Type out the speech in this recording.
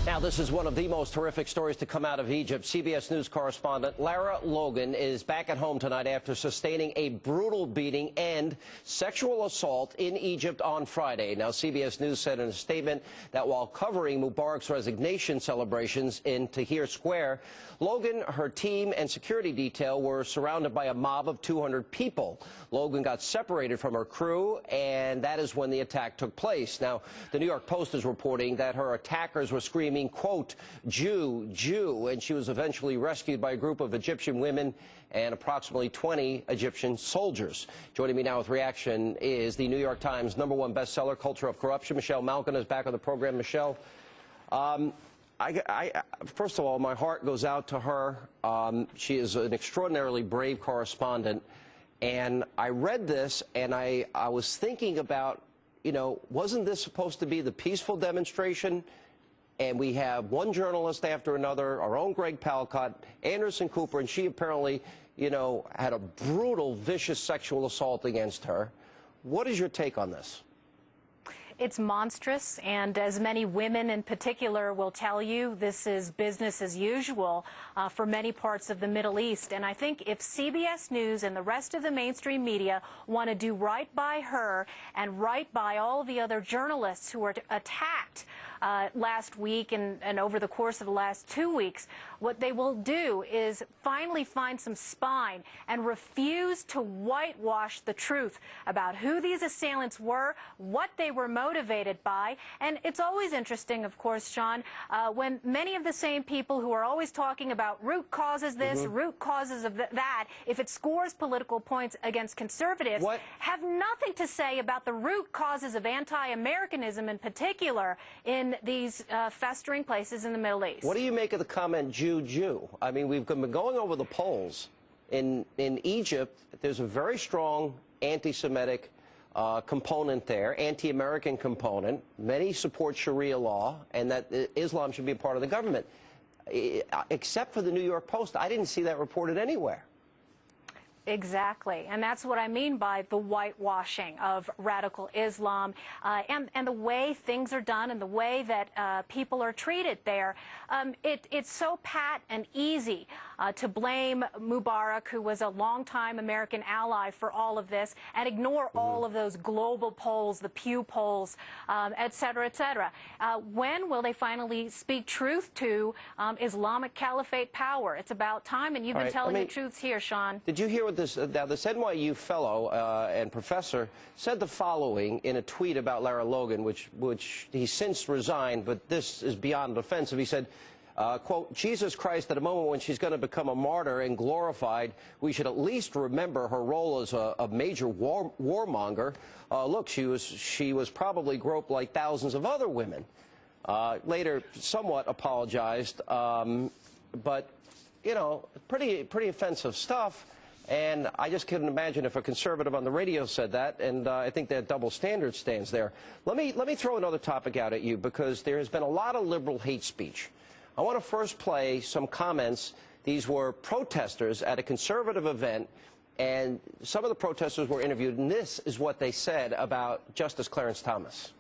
Now, this is one of the most horrific stories to come out of Egypt. CBS News correspondent Lara Logan is back at home tonight after sustaining a brutal beating and sexual assault in Egypt on Friday. Now, CBS News said in a statement that while covering Mubarak's resignation celebrations in Tahrir Square, Logan, her team, and security detail were surrounded by a mob of 200 people. Logan got separated from her crew, and that is when the attack took place. Now, the New York Post is reporting that her attackers were screaming, quote, Jew, Jew, and she was eventually rescued by a group of Egyptian women and approximately 20 Egyptian soldiers. Joining me now with reaction is the New York Times #1 bestseller, Culture of Corruption. Michelle Malkin is back on the program. Michelle, first of all, my heart goes out to her. She is an extraordinarily brave correspondent, and I read this, and I was thinking about, you know, wasn't this supposed to be the peaceful demonstration? And we have one journalist after another, our own Greg Palcott, Anderson Cooper, and she apparently, you know, had a brutal, vicious sexual assault against her. What is your take on this? It's monstrous, and as many women in particular will tell you, this is business as usual for many parts of the Middle East. And I think if CBS News and the rest of the mainstream media want to do right by her and right by all the other journalists who were attacked last week and over the course of the last 2 weeks, what they will do is finally find some spine and refuse to whitewash the truth about who these assailants were, what they were motivated by. And it's always interesting, of course, Sean, when many of the same people who are always talking about root causes this, root causes of that, if it scores political points against conservatives, have nothing to say about the root causes of anti-Americanism in particular in these festering places in the Middle East. What do you make of the comment, Jew, Jew? I mean, we've been going over the polls. In Egypt, there's a very strong anti-Semitic component there, anti-American component. Many support Sharia law and that Islam should be a part of the government. Except for the New York Post, I didn't see that reported anywhere. Exactly, and that's what I mean by the whitewashing of radical Islam and the way things are done and the way that people are treated there. It's so pat and easy to blame Mubarak, who was a longtime American ally, for all of this, and ignore all of those global polls, the Pew polls, et cetera, et cetera. When will they finally speak truth to Islamic Caliphate power? It's about time, and you've been telling the truths here, Sean. Did you hear what this NYU fellow and professor said the following in a tweet about Lara Logan, which he since resigned, but this is beyond offensive. He said, quote, Jesus Christ, at a moment when she's going to become a martyr and glorified, we should at least remember her role as a major warmonger. Look, she was probably groped like thousands of other women. Later, somewhat apologized, but, you know, pretty offensive stuff. And I just couldn't imagine if a conservative on the radio said that, and I think that double standard stands there. Let me throw another topic out at you, because there has been a lot of liberal hate speech. I want to first play some comments. These were protesters at a conservative event, and some of the protesters were interviewed, and this is what they said about Justice Clarence Thomas.